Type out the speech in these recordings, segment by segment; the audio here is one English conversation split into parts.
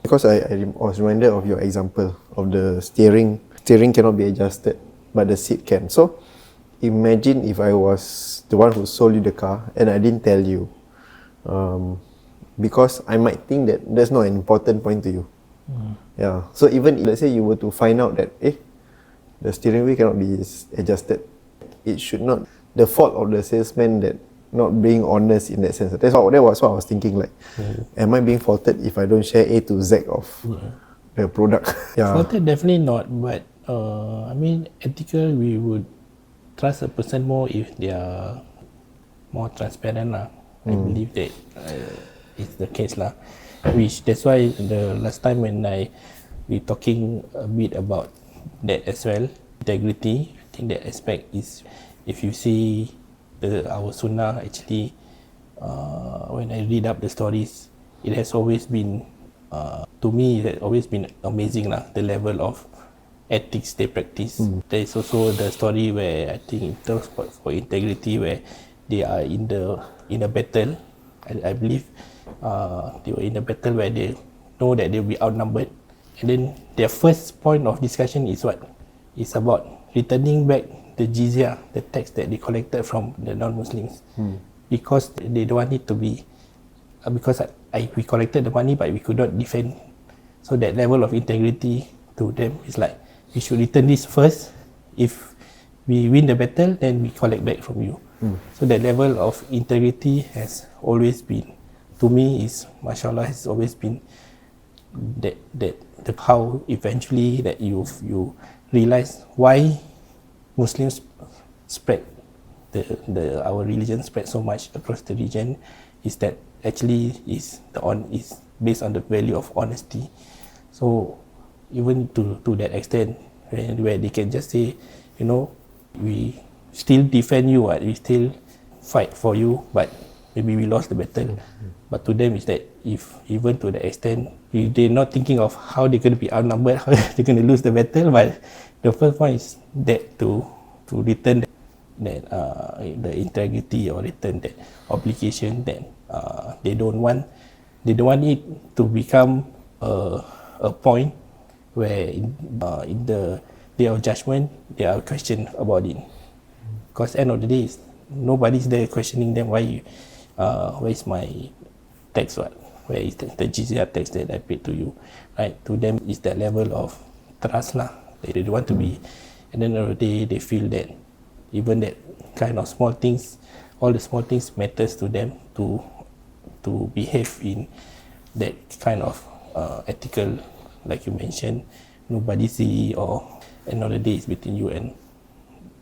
Because I was reminded of your example of the steering. Steering cannot be adjusted, but the seat can. So imagine if I was the one who sold you the car and I didn't tell you, because I might think that that's not an important point to you. Yeah. So even let's say you were to find out that the steering wheel cannot be adjusted, it should not the fault of the salesman that not being honest in that sense. That was what I was thinking. Like, am I being faulted if I don't share A to Z of the product? Yeah. Faulted definitely not, but I mean, ethical, we would trust a person more if they are more transparent lah. I believe that is the case lah. That's why the last time when we talking a bit about that as well, integrity. I think that aspect is, if you see our sunnah actually, when I read up the stories, it has always been, to me, it has always been amazing lah, the level of ethics they practice. There is also the story where I think in terms for integrity, where they are in a battle. I believe they were in a battle where they know that they will be outnumbered, and then their first point of discussion is what? It's about returning back the jizya, the tax that they collected from the non-Muslims, because they don't want it to be because we collected the money but we could not defend. So that level of integrity to them is like, we should return this first. If we win the battle, then we collect back from you. So that level of integrity has always been, to me, is mashallah, has always been that how eventually that you realize why Muslims spread our religion spread so much across the region, is that actually is based on the value of honesty. So even to that extent, where they can just say, we still defend you, we still fight for you, but maybe we lost the battle. But to them is that, if even to the extent, they're not thinking of how they're going to be outnumbered, how they're going to lose the battle, but the first point is that to return that the integrity, or return that obligation, that they don't want it to become a point where in the day of judgment they are questioned about it. Because end of the day, nobody's there questioning them, where is my tax, where is the jizya tax that I paid to you, right? To them is that level of trust lah. They don't want to be, and then of the day they feel that even that kind of small things, all the small things matters to them, to behave in that kind of ethical, like you mentioned, nobody see, or end of the day is between you and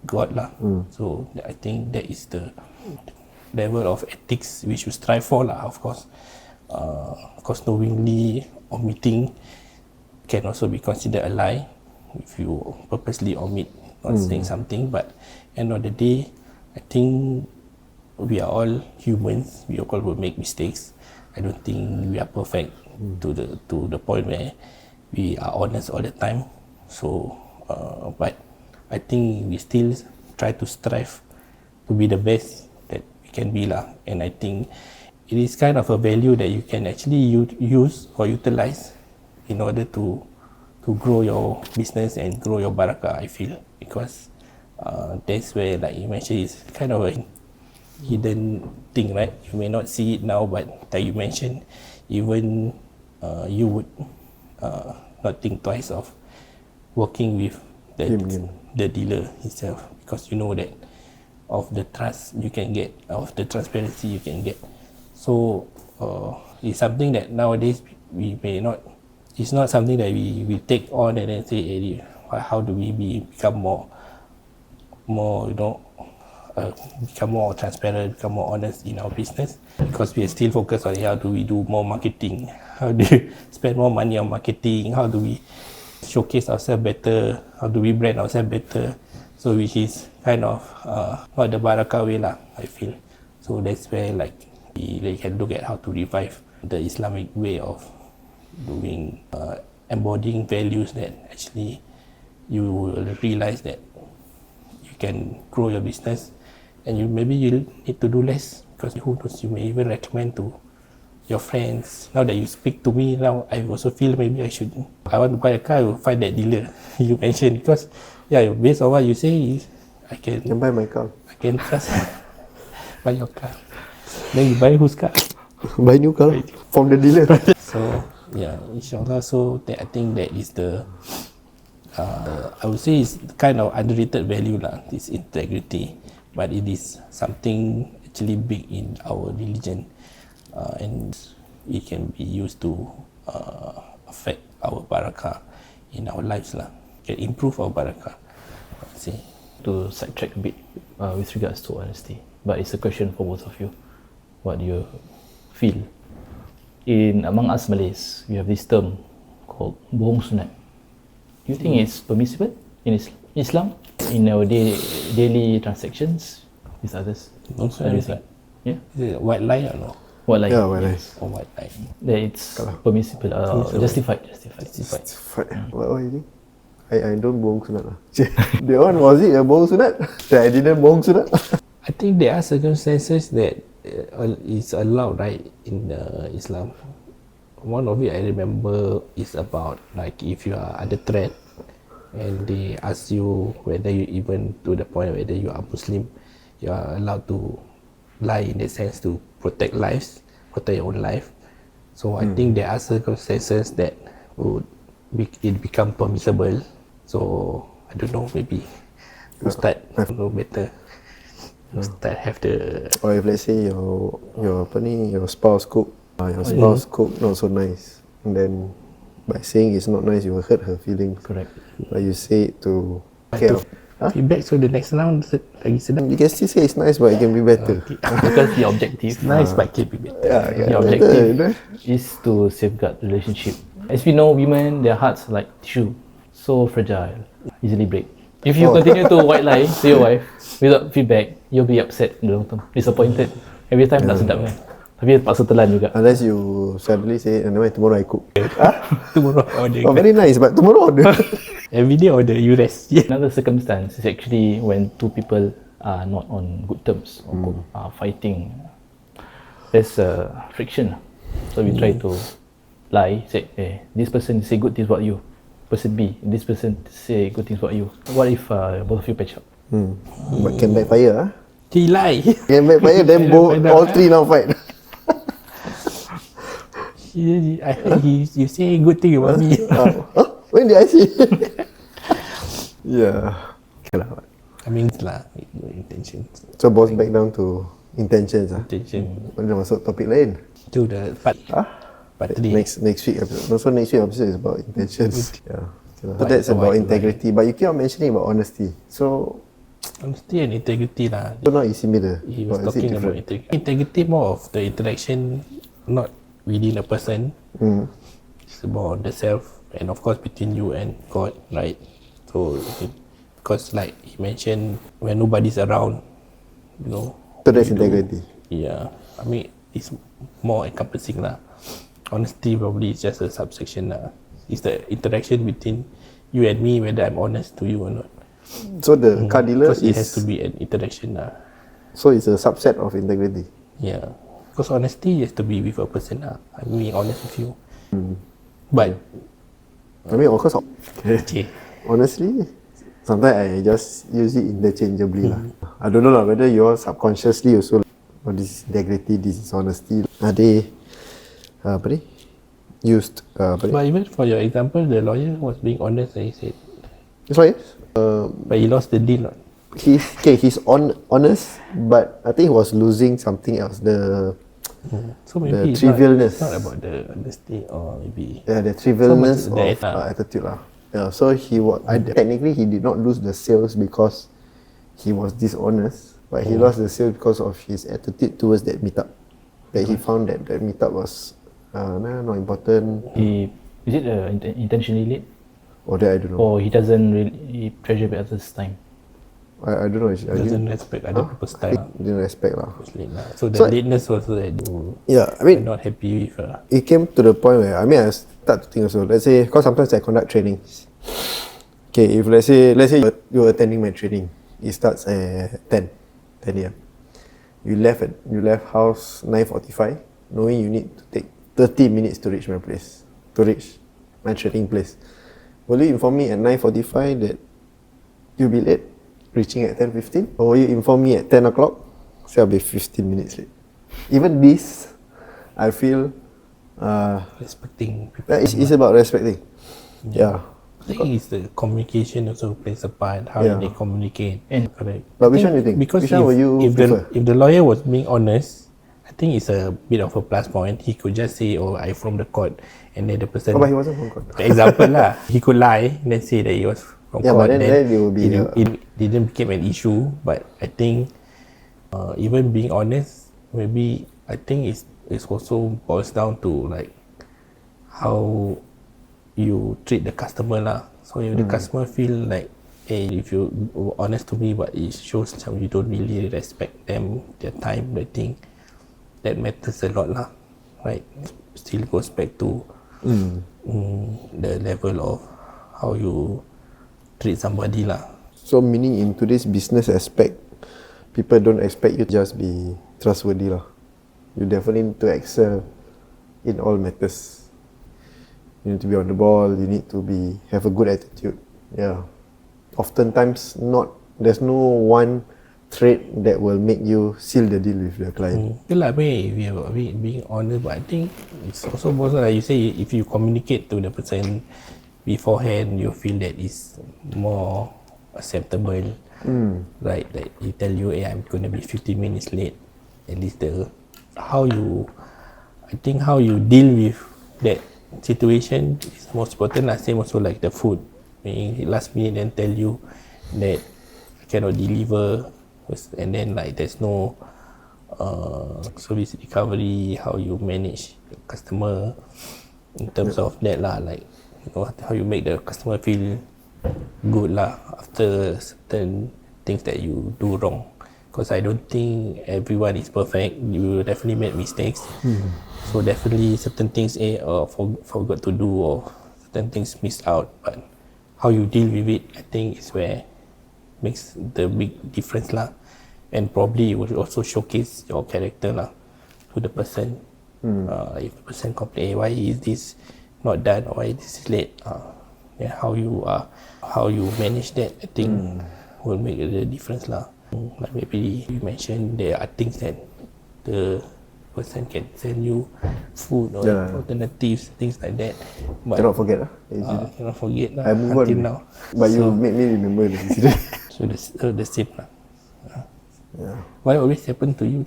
God lah. So I think that is the level of ethics we should strive for lah. Of course, knowingly omitting can also be considered a lie if you purposely omit not saying something. But end of the day, I think we are all humans. We all will make mistakes. I don't think we are perfect to the point where we are honest all the time. So, but I think we still try to strive to be the best that we can be lah. And I think it is kind of a value that you can actually use or utilize in order to grow your business and grow your barakah, I feel. Because that's where, like you mentioned, it's kind of a hidden thing, right? You may not see it now, but like you mentioned, even you would not think twice of working with the dealer himself, because you know that of the trust you can get, of the transparency you can get. So it's something that nowadays we may not, it's not something that we take on and then say, hey, how do we become more become more transparent, become more honest in our business, because we are still focused on how do we do more marketing, how do we spend more money on marketing, how do we showcase ourselves better, how do we brand ourselves better. So which is kind of not the barakah way lah, I feel. So that's where like we can look at how to revive the Islamic way of doing, embodying values that actually you will realize that you can grow your business, and maybe you need to do less, because who knows, you may even recommend to your friends. Now that you speak to me, now I also feel maybe I want to buy a car, I will find that dealer you mentioned, because based on what you say, I You can buy my car. can trust buy your car. Then you buy whose car? Buy new car from the dealer. So inshallah. So I think that is the I would say it's kind of underrated value lah. This integrity, but it is something actually big in our religion, and it can be used to affect our barakah in our lives lah. Can improve our barakah. I would say. To sidetrack a bit with regards to honesty, but it's a question for both of you. What do you feel? Among us Malays, we have this term called bohong sunat. Do you think it's permissible in Islam in our daily transactions with others? Bohong What do you sunat. think? Yeah, Is it white lie or no? what like? Yeah, well, nice. Or white lie? That it's permissible, justified. What you think? I don't bohong sunat lah. That one, was it a bohong sunat? That I didn't bohong sunat? I think there are circumstances that is allowed, right, in Islam. One of it I remember is about like if you are under threat and they ask you whether you, even to the point whether you are Muslim, you are allowed to lie in that sense to protect lives, protect your own life. So I think there are circumstances that would it become permissible. So I don't know, maybe Ustaz know better. Ustaz have the. Or if let's say your spouse cook, your spouse cook not so nice, and then by saying it's not nice, you will hurt her feelings. Correct. But you say it to care. Feedback, so the next round lagi sedap. You can still say it's nice, but it can be better. Because the objective, Nice but can be better. the objective is to safeguard the relationship. As we know, women, their hearts are like tissue, so fragile, easily break. If you continue to white lie to your wife without feedback, you'll be upset in the long term, disappointed. Every time tak sedap kan. Tapi paksa telan juga. Unless you suddenly say, anyway, tomorrow I cook. Tomorrow order. Oh, very nice, but tomorrow order. Every day order, you rest. Another circumstance is actually when two people are not on good terms or are fighting. There's friction. So we try to lie, say, this person say good things about you. Person B, this person say good things about you. What if both of you patch up? But can backfire, He lie. Can backfire, then all three now fight. I heard you say good thing about me. When did I say? Yeah. Okay lah. I mean lah, no intention. So boss back down to intentions lah. Intention. Mana masuk topik lain? To the part. Part 3. Next week episode. Also next week episode is about intentions. Yeah. Okay lah. So that's Why- about why- integrity. But you keep on mentioning about honesty. So Honesty and integrity lah. now is similar. He was Or is it talking about different? integrity more of the interaction, not within a person. It's about the self, and of course between you and God, right? So because like he mentioned, when nobody's around, you know. So that's you do- integrity. Yeah, I mean it's more encompassing lah. Honesty probably is just a subsection lah. It's the interaction between you and me, whether I'm honest to you or not. So the car dealer Because it has is to be an interaction lah. so it's a subset of integrity. Yeah, because honesty has to be with a person lah. I'm being honest with you. But I mean, of course, okay, honestly, sometimes I just use it interchangeably lah. I don't know lah whether you all subconsciously also this is integrity, this is honesty. Are they used? but even for your example, the lawyer was being honest. And he said, That's why but he lost the deal. Not? he's honest, but I think he was losing something else. So maybe it's trivialness. not about the honesty, or maybe The trivialness So of much the attitude lah. Yeah, so he was technically he did not lose the sales because he was dishonest, but he lost the sales because of his attitude towards that meetup. That he found that meetup was not important, Is it intentionally late, or that I don't know. or he doesn't really treasure others' time? I don't know. I doesn't respect other people's time. didn't respect lah. So the So- lateness also that Yeah, I you're mean, not happy with. it came to the point where I start to think also. Let's say, because sometimes I conduct trainings. Okay, if let's say you're attending my training, it starts at 10 a.m. You left house 9:45. knowing you need to take 30 minutes to reach my place, to reach my training place. Will you inform me at 9:45 that you'll be late, reaching at 10:15? Or will you inform me at 10 o'clock, say I'll be 15 minutes late? Even this, I feel Respecting people. it's about respecting. Yeah. I think it's the communication also plays a part, how Yeah. they communicate. And Correct. But which I one do you think? Because Which one will you prefer? if the lawyer was being honest, I think it's a bit of a plus point. He could just say, "Oh, I from the court," and then the person. Oh, but he wasn't from court. For example lah, he could lie and then say that he was from Yeah, court. but then it will be it didn't become an issue. But I think even being honest, maybe I think it's also boils down to like how you treat the customer lah. So if the customer feel like, hey, if you were honest to me, but it shows that you don't really respect them, their time, I think that matters a lot lah, right? Still goes back to the level of how you treat somebody lah. So meaning in today's business aspect, people don't expect you to just be trustworthy lah. You definitely need to excel in all matters. You need to be on the ball. You need to have a good attitude. Yeah. Oftentimes, there's no one trait that will make you seal the deal with the client. Okay lah, if you are being honest, but I think it's also possible like you say, if you communicate to the person beforehand, you feel that it's more acceptable. Right, like he tell you, hey, I'm gonna be 15 minutes late. At least how you deal with that situation is most important lah. Same also like the food. Last minute then tell you that I cannot deliver, and then like there's no service recovery. How you manage the customer in terms of that lah, like how you make the customer feel good lah after certain things that you do wrong. Because I don't think everyone is perfect. You will definitely make mistakes. So definitely certain things forgot to do, or certain things missed out. But how you deal with it, I think is where makes the big difference lah. And probably it will also showcase your character lah to the person. If the person complain, why is this not done, or why this is late? How you manage that, I think will make the difference lah. Like maybe you mentioned there are things that the person can send you food or alternatives, things like that. But Cannot forget lah. Cannot forget lah I move until on. now. But you made me remember the incident. So the same lah. Yeah. Why always happen to you?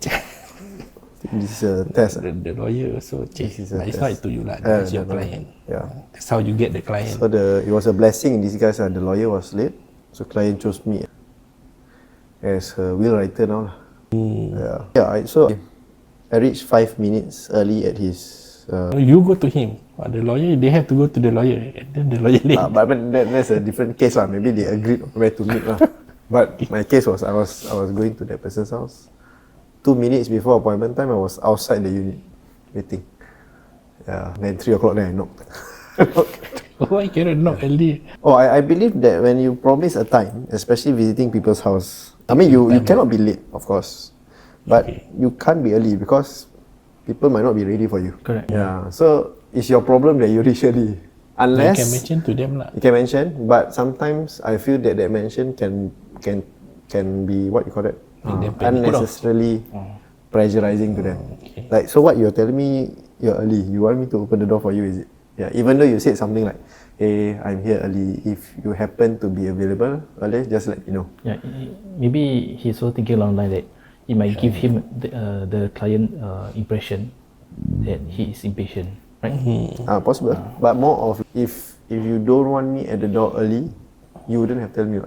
This is a test. The lawyer also check. This is a It's test. not to you lah. It's your client. Yeah. That's how you get the client. So it was a blessing in disguise. The lawyer was late, so client chose me as a will writer now lah. So I reached 5 minutes early at his. You go to him. The lawyer, they have to go to the lawyer, and then the lawyer late. But that's a different case lah. Maybe they agreed on where to meet lah. But my case was I was going to that person's house. 2 minutes before appointment time, I was outside the unit waiting. Yeah. Then 3 o'clock, then I knocked. Why cannot knock early? Oh, I believe that when you promise a time, especially visiting people's house, I mean you cannot be late, of course, but you can't be early because people might not be ready for you. Correct. Yeah. So it's your problem that you reach early, unless You can mention to them lah. you can mention. But sometimes I feel that mention can be what you call that unnecessarily pressurizing to them. Okay. Like, so what you're telling me, you're early. You want me to open the door for you, is it? Yeah. Even though you said something like, hey, I'm here early. If you happen to be available early, just let me know. Yeah, maybe he's also thinking along the line that it might give him the client impression that he is impatient, right? Possible. But more of if you don't want me at the door early, you wouldn't have told me.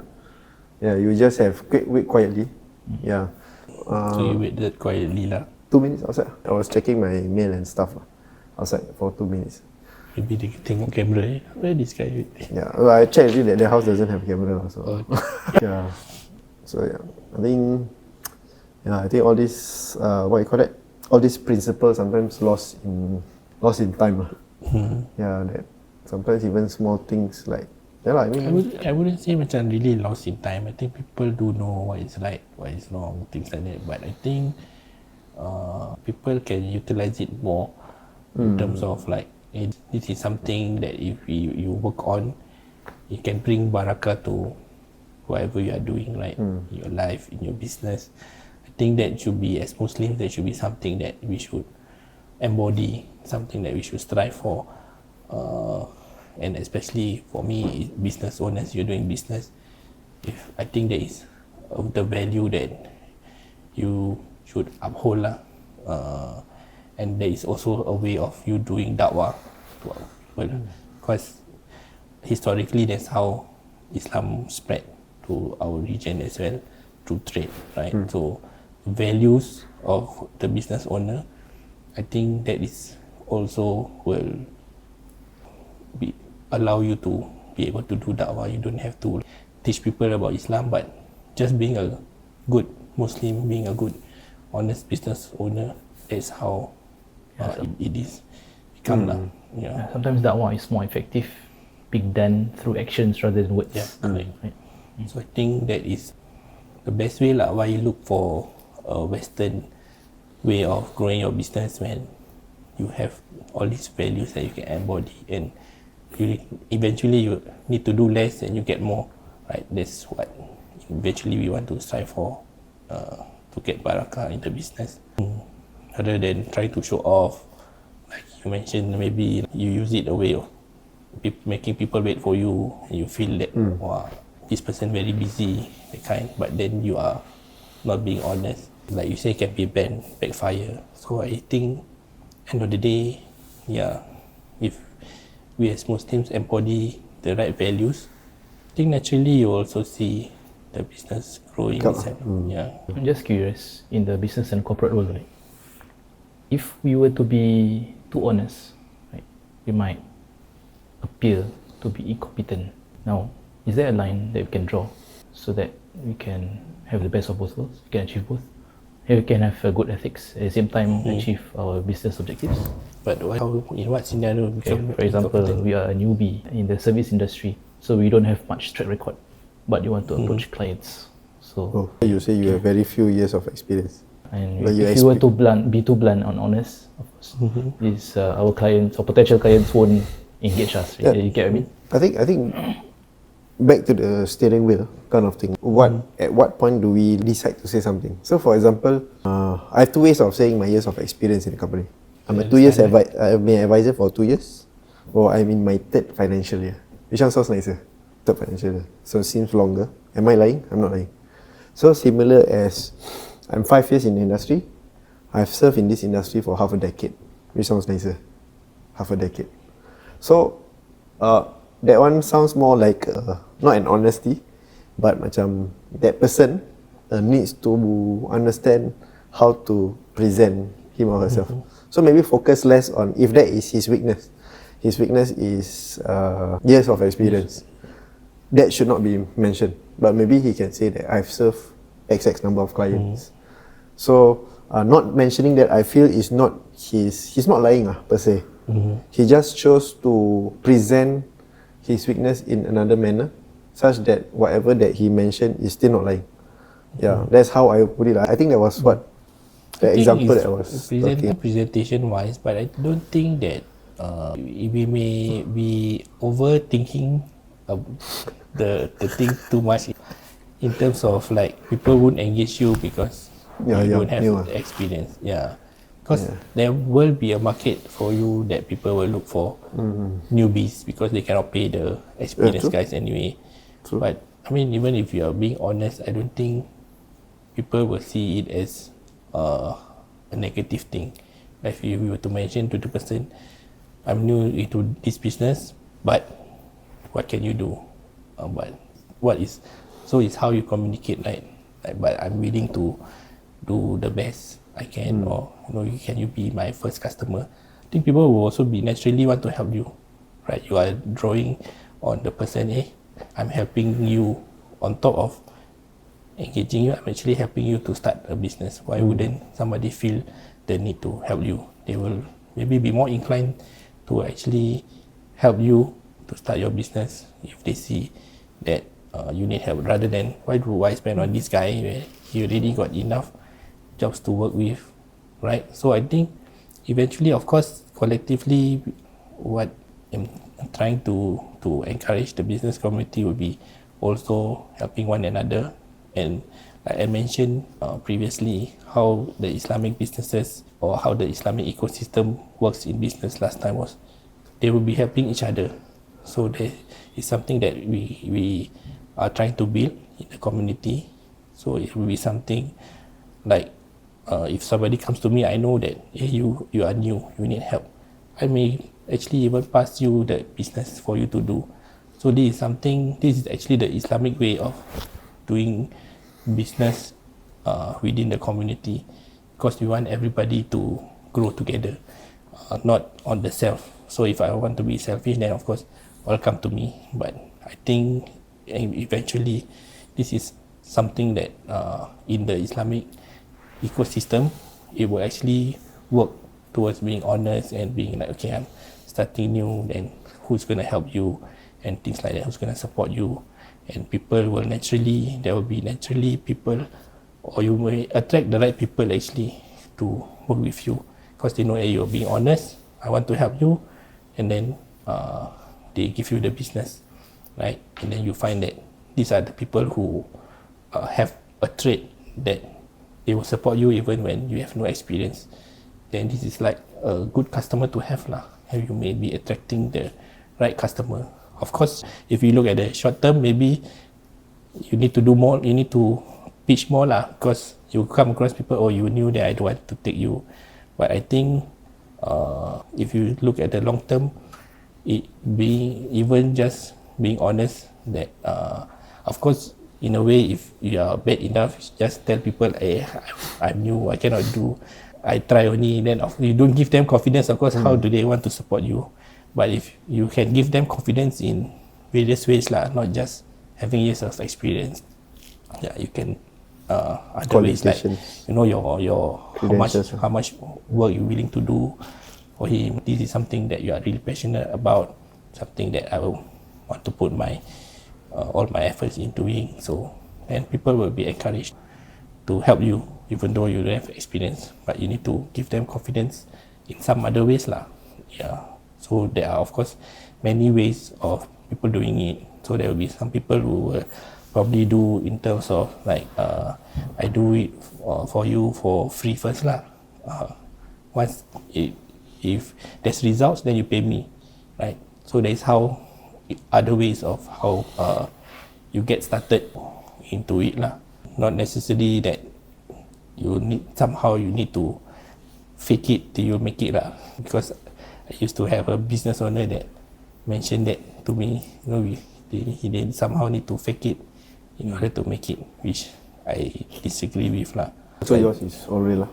Yeah, you just have wait quietly. Yeah. So you waited quietly lah. 2 minutes outside. I was checking my mail and stuff outside for 2 minutes. Maybe they tengok kamera. Where this guy? Yeah, well, I checked already that the house doesn't have camera, so yeah. So yeah, I think all this what you call that? All these principles sometimes lost in time. Yeah, that sometimes even small things like I wouldn't say macam really lost in time. I think people do know what is right, what is wrong, things like that. But I think people can utilize it more in terms of like, this is something that if you work on, it can bring barakah to whatever you are doing, right? In your life, in your business. I think that should be, as Muslims, that should be something that we should embody, something that we should strive for. And especially for me, business owners, you're doing business, I think that is the value that you should uphold lah. And there is also a way of you doing da'wah to our people, because historically that's how Islam spread to our region as well, through trade, right? So values of the business owner, I think that is also will allow you to be able to do da'wah. You don't have to teach people about Islam, but just being a good Muslim, being a good honest business owner, that's how it is become lah. Yeah. Sometimes da'wah is more effective being done through actions rather than words. Yeah, correct. Right. So I think that is the best way lah. Why you look for a Western way of growing your business when you have all these values that you can embody, and eventually you need to do less and you get more, right? That's what eventually we want to strive for, to get barakah in the business, rather than try to show off. Like you mentioned, maybe you use it a way of making people wait for you, and you feel that wow, this person very busy, that kind, but then you are not being honest. Like you say, can be backfire. So I think end of the day, yeah, if we as Muslims embody the right values, I think naturally you also see the business growing. Yeah. I'm just curious, in the business and corporate world, right? If we were to be too honest, right, we might appear to be incompetent. Now, is there a line that we can draw so that we can have the best of both worlds, we can achieve both? We can have a good ethics at the same time achieve our business objectives. But in what scenario? For example, we are a newbie in the service industry, so we don't have much track record, but you want to approach clients. So you say you have very few years of experience. And if you were to be too blunt and honest, of course, is our clients or potential clients won't engage us. Yeah. You get what I mean? I think back to the steering wheel kind of thing. At what point do we decide to say something? So, for example, I have two ways of saying my years of experience in the company. I'm a 2 years I've been an advisor for 2 years, or I'm in my third financial year. Which one sounds nicer? Third financial year. So it seems longer. Am I lying? I'm not lying. So similar as I'm 5 years in the industry, I've served in this industry for half a decade. Which sounds nicer? Half a decade. So that one sounds more like not an honesty, but macam that person needs to understand how to present him or herself. So maybe focus less on if that is his weakness. His weakness is years of experience. That should not be mentioned. But maybe he can say that I've served XX number of clients. So not mentioning that, I feel is not he's not lying per se. He just chose to present his weakness in another manner, such that whatever that he mentioned is still not lying. Yeah, that's how I put it. I think that was what the example that I was talking. Presentation wise, but I don't think that we may be overthinking the thing too much in terms of like people won't engage you because you don't have the experience. Yeah. Because there will be a market for you that people will look for newbies because they cannot pay the experienced guys anyway. True. But I mean, even if you are being honest, I don't think people will see it as a negative thing. Like if you were to mention to the person, I'm new into this business, but what can you do? But what is, so it's how you communicate, right? Like, but I'm willing to do the best I can, or can you be my first customer? I think people will also be naturally want to help you, right? You are drawing on the person. I'm helping you on top of engaging you. I'm actually helping you to start a business. Why wouldn't somebody feel the need to help you? They will maybe be more inclined to actually help you to start your business if they see that you need help, rather than why do I spend on this guy where he already got enough jobs to work with, right? So I think eventually, of course, collectively, what I'm trying to encourage the business community will be also helping one another. And like I mentioned previously, how the Islamic businesses or how the Islamic ecosystem works in business last time was they will be helping each other. So there is something that we are trying to build in the community. So it will be something like if somebody comes to me, I know that you are new, you need help. I may actually even pass you the business for you to do. So this is actually the Islamic way of doing business within the community, because we want everybody to grow together, not on the self. So if I want to be selfish, then of course, welcome to me. But I think eventually this is something that in the Islamic ecosystem, it will actually work towards being honest and being like, okay, I'm starting new, then who's going to help you and things like that, who's going to support you. And people will there will be naturally people, or you may attract the right people actually to work with you, because they know that you're being honest, I want to help you, and then they give you the business, right? And then you find that these are the people who have a trait that they will support you even when you have no experience. Then this is like a good customer to have lah. And you may be attracting the right customer. Of course, if you look at the short term, maybe you need to do more, you need to pitch more lah, because you come across people, or you knew that I don't want to take you. But I think if you look at the long term, even just being honest, that of course, in a way, if you are bad enough, just tell people, hey, I'm new, I cannot do, I try only. Then you don't give them confidence, of course, how do they want to support you? But if you can give them confidence in various ways lah, not just having years of experience, yeah, you can other ways, like your how much work you're willing to do for him. This is something that you are really passionate about, something that I will want to put all my efforts in doing. So then people will be encouraged to help you, even though you don't have experience, but you need to give them confidence in some other ways lah. Yeah. So there are of course many ways of people doing it. So there will be some people who will probably do in terms of like I do it for you for free first lah. Once if there's results, then you pay me, right? So that's how other ways of how you get started into it lah. Not necessarily that you need to fake it till you make it lah. Because I used to have a business owner that mentioned that to me, he did somehow need to fake it in order to make it, which I disagree with lah. So yours is all real lah?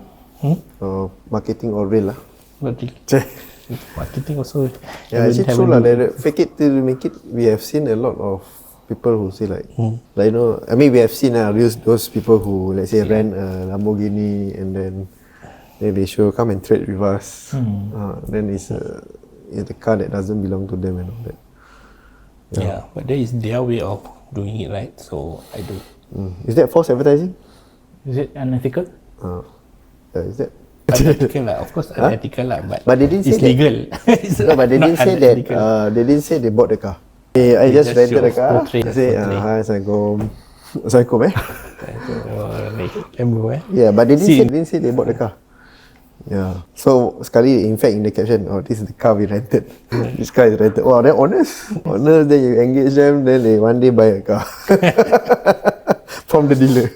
Marketing all real lah? Marketing also. Yeah, actually true lah. Fake it till you make it. We have seen a lot of people who say like I mean, we have seen those people who, let's say, rent a Lamborghini and then they show come and trade with us. Then it's a car that doesn't belong to them and all that. Yeah, but that is their way of doing it, right? So I do. Is that false advertising? Is it unethical? Is that? Unethical lah, of course unethical lah, but they didn't say it's legal. No, but they didn't say that. They didn't say they bought the car. I just rented the car. I say, hi, Assalamualaikum. Yeah, but they didn't say they bought the car. Yeah. So sekali, in fact, in the caption, this is the car we rented. This car is rented. Wow, they're honest. Honest. Then you engage them. Then they one day buy a car from the dealer.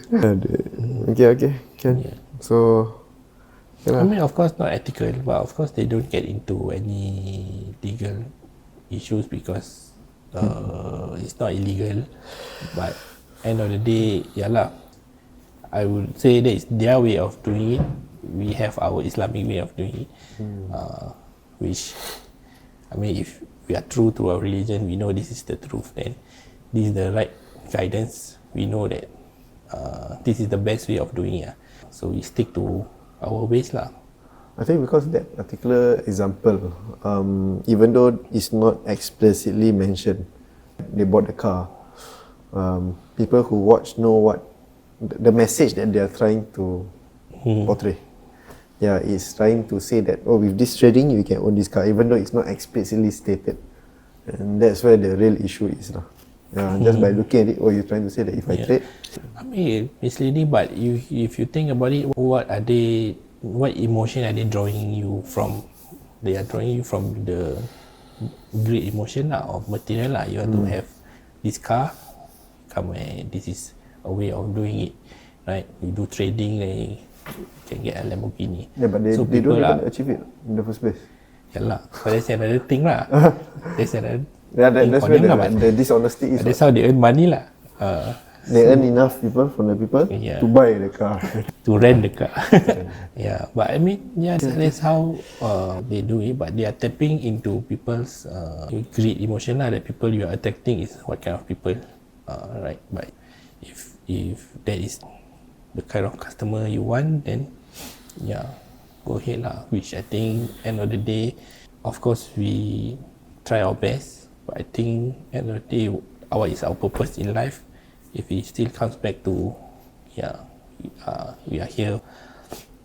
Okay, can. Yeah. So. I mean, of course, not ethical, but of course, they don't get into any legal issues because it's not illegal. But end of the day, I would say that it's their way of doing it. We have our Islamic way of doing it, which, I mean, if we are true to our religion, we know this is the truth, then this is the right guidance. We know that this is the best way of doing it. So we stick to our ways lah. I think because that particular example, even though it's not explicitly mentioned, they bought the car. People who watch know what the message that they are trying to portray. it's trying to say that with this trading you can own this car, even though it's not explicitly stated, and that's where the real issue is lah. Just by looking at it, you're trying to say that if I trade, I mean misleading, but if you think about it, what emotion are they drawing you from? They are drawing you from the great emotion lah, of material lah. You want to have this car, this is a way of doing it, right? You do trading, then you can get a Lamborghini. But they don't even achieve it in the first place. Yalah, but that's another thing lah. That's another that's where the dishonesty is. That's how they earn money lah. They earn enough people from the people to buy the car, to rent the car. But I mean, that's how they do it. But they are tapping into people's greed emotion lah. The people you are attracting is what kind of people, right? But if that is the kind of customer you want, then go ahead lah. Which I think end of the day, of course we try our best, but I think end of the day, what is our purpose in life? If it still comes back to we are here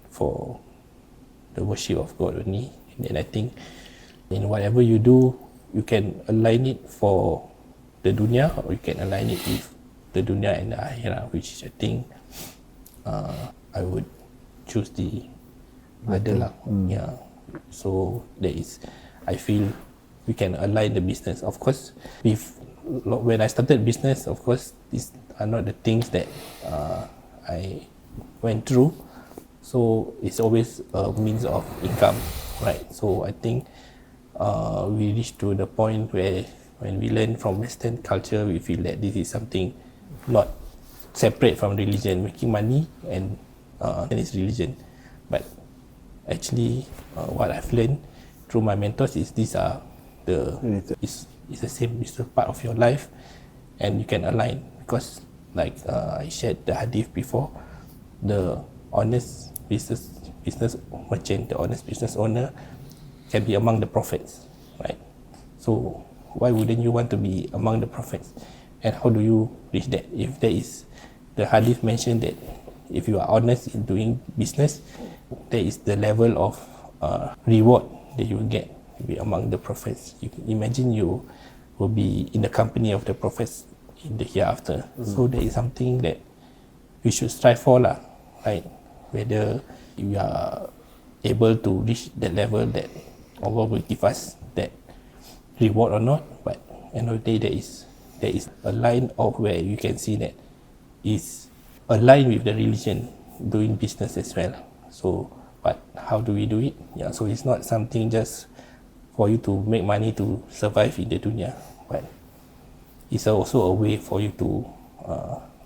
for the worship of God only, then I think in whatever you do, you can align it for the dunya, or you can align it with the dunya and the akhirah, which I think I would choose the other lah. So that is, I feel we can align the business. Of course, when I started business, of course, these are not the things that I went through. So it's always a means of income, right? So I think we reached to the point where when we learn from Western culture, we feel that this is something not separate from religion. Making money and it's religion. But actually, what I've learned through my mentors is these are it's the same, it's a part of your life, and you can align, because like I shared the hadith before, the honest business merchant, the honest business owner can be among the prophets, right? So why wouldn't you want to be among the prophets? And how do you reach that? If there is, the hadith mentioned that if you are honest in doing business, there is the level of reward that you will get to be among the prophets. You can imagine you will be in the company of the prophets in the hereafter. So there is something that we should strive for lah, right? Whether you are able to reach that level that Allah will give us that reward or not, but end of the day there is a line of where you can see that is aligned with the religion, doing business as well. So, but how do we do it? So it's not something just for you to make money to survive in the dunya, but it's also a way for you to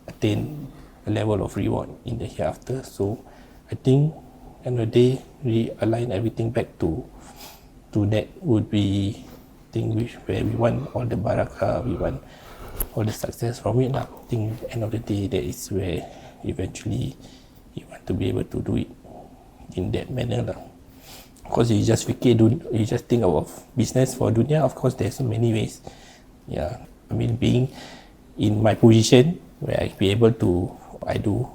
attain a level of reward in the hereafter. So I think end of the day, realign everything back to that would be thing where we want all the barakah, we want all the success from it lah. I think end of the day, that is where eventually you want to be able to do it in that manner lah. Of course, you just think of business for dunya. Of course, there's so many ways. I mean, being in my position where I be able to, I do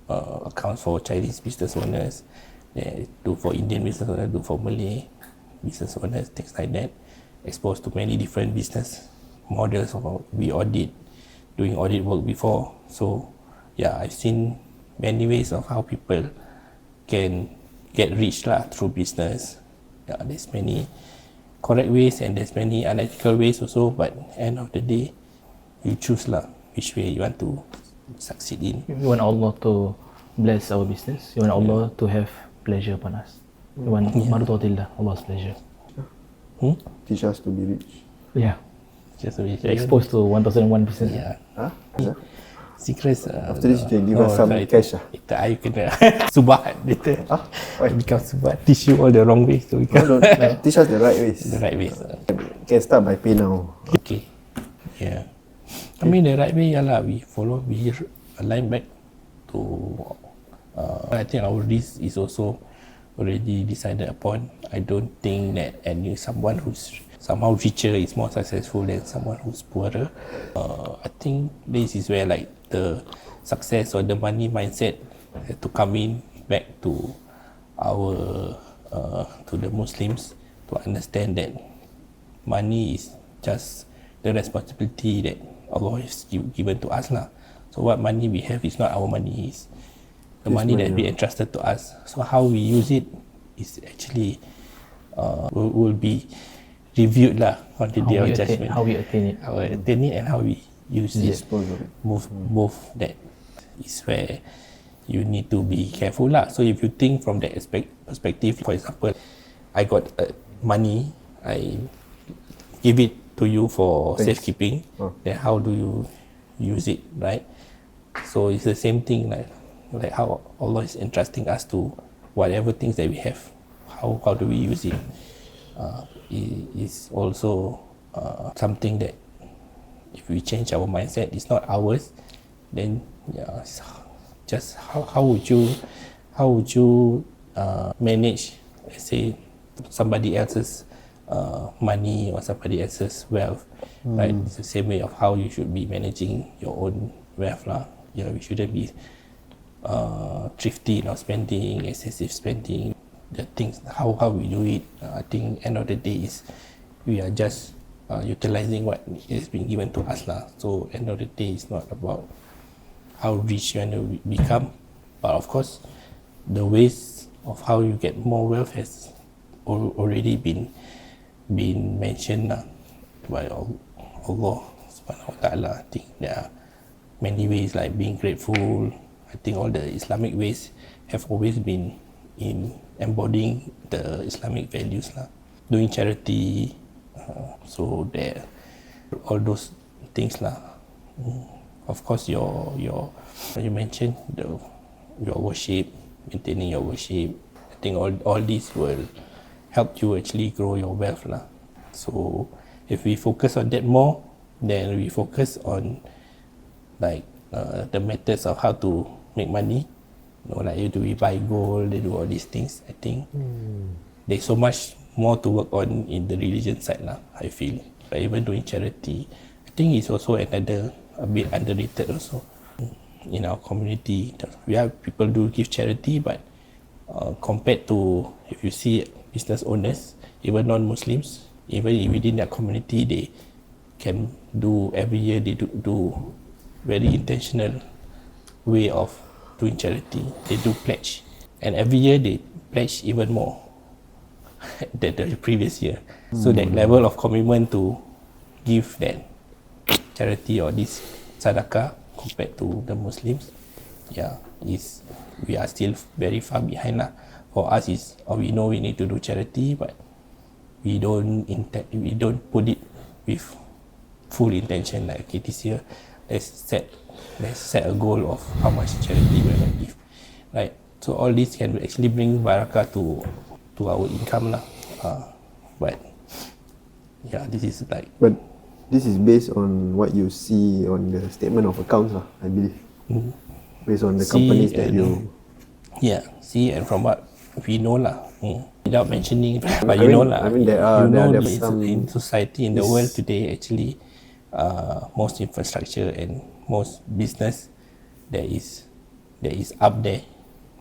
accounts for Chinese business owners, do for Indian business owners, do for Malay business owners, things like that. Exposed to many different business models. We doing audit work before. So I've seen many ways of how people can get rich lah through business. There's many correct ways and there's many unethical ways also, but end of the day, you choose lah which way you want to succeed in. We want Allah to bless our business. You want Allah to have pleasure upon us. You want Marutatillah, Allah's pleasure. Teach us to be rich. Just to be Exposed to 1001 business. Secrets. After this, you can give us some cash. Later, I kena subahat later. Become subahat. Teach you all the wrong ways. So we can teach us the right ways. The right ways. Can start by pay now. Okay. I mean, the right way, we follow, we align back to. I think our risk is also already decided upon. I don't think that someone who's somehow richer is more successful than someone who's poorer. I think this is where like the success or the money mindset has to come in back to to the Muslims to understand that money is just the responsibility that Allah has given to us lah. So what money we have is not our money, it's the money that be entrusted to us. So how we use it is actually will be reviewed lah on the day of judgment. How we attain it. How we attain it and how we use it. Both that is where you need to be careful lah. So if you think from that perspective, for example, I got money, I give it to you for safekeeping, then how do you use it, right? So it's the same thing like how Allah is entrusting us to whatever things that we have. How do we use it? Is also something that if we change our mindset, it's not ours, then it's just how would you manage, let's say, somebody else's money or somebody else's wealth, right? It's the same way of how you should be managing your own wealth lah. We shouldn't be thrifty, not spending, excessive spending. The things how we do it, I think end of the day is we are just utilizing what is being given to us lah. So end of the day it's not about how rich you want to become, but of course the ways of how you get more wealth has already been mentioned by Allah Subhanahu Wa Taala. I think there are many ways like being grateful. I think all the Islamic ways have always been in embodying the Islamic values lah. Doing charity, so there all those things lah. Of course you mentioned your worship, maintaining your worship. I think all these will help you actually grow your wealth lah. So if we focus on that more, then we focus on like the methods of how to make money. Like do we buy gold, they do all these things. I think there's so much more to work on in the religion side lah, I feel. Like even doing charity, I think it's also a bit underrated also in our community. We have people do give charity, but compared to if you see business owners, even non-Muslims, even within their community, they can do every year. They do very intentional way of doing charity. They do pledge, and every year they pledge even more than the previous year. So that level of commitment to give that charity or this sadaqah compared to the Muslims, we are still very far behind lah. For us is we know we need to do charity, but we don't put it with full intention. Like okay, this year let's set a goal of how much charity we're going to give, right? So all this can actually bring barakah to our income lah. But this is based on what you see on the statement of accounts lah, I believe. Based on the companies that you see, and from what we know lah, without mentioning, but I mean there are some in society, in the world today, actually most infrastructure and most business that is up there,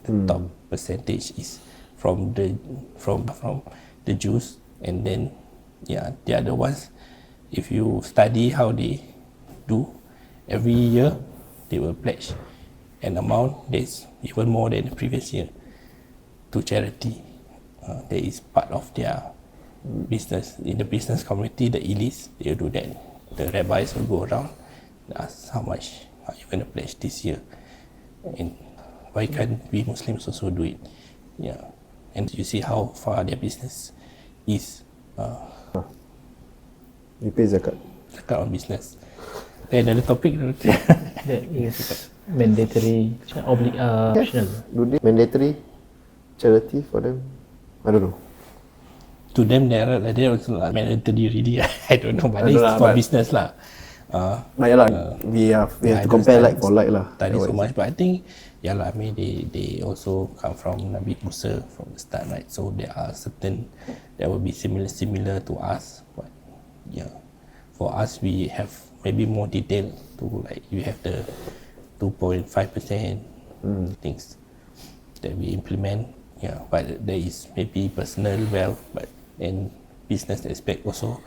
the top percentage is from the Jews, and then they are the ones. If you study how they do, every year they will pledge an amount that's even more than the previous year to charity. That is part of their business. In the business community, the elites, they will do that. The rabbis will go around and ask how much are you going to pledge this year, and why can't we Muslims also do it? And you see how far their business is. You pay zakat on business. Then another topic that is mandatory, optional. Do they mandatory charity for them? I don't know. To them, they're also mandatory really. I don't know, but it's for business lah. We have to compare like for like lah. Study so much, but I think I mean they also come from Nabi Musa from the start, right? So there are certain that will be similar to us, but for us we have maybe more detail to, like you have the 2.5% things that we implement. Yeah, but there is maybe personal wealth, but and business aspect also.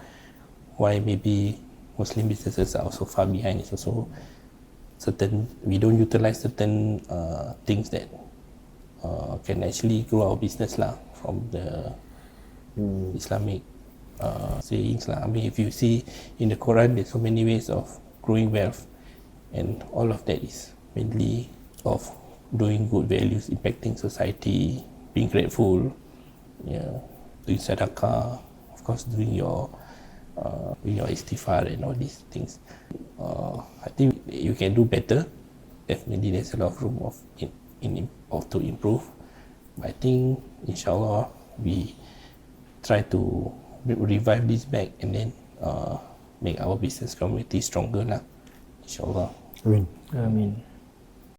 Why maybe Muslim businesses are also far behind is also certain, we don't utilize certain things that can actually grow our business lah from the Islamic sayings lah. I mean, if you see in the Quran, there's so many ways of growing wealth, and all of that is mainly of doing good values, impacting society, being grateful, yeah, doing sadaqah, of course, doing your istighfar and all these things. I think you can do better. Definitely, there's a lot of room to improve. But I think, inshallah, we try to revive this back and then make our business community stronger lah. Inshallah. I mean, I mean,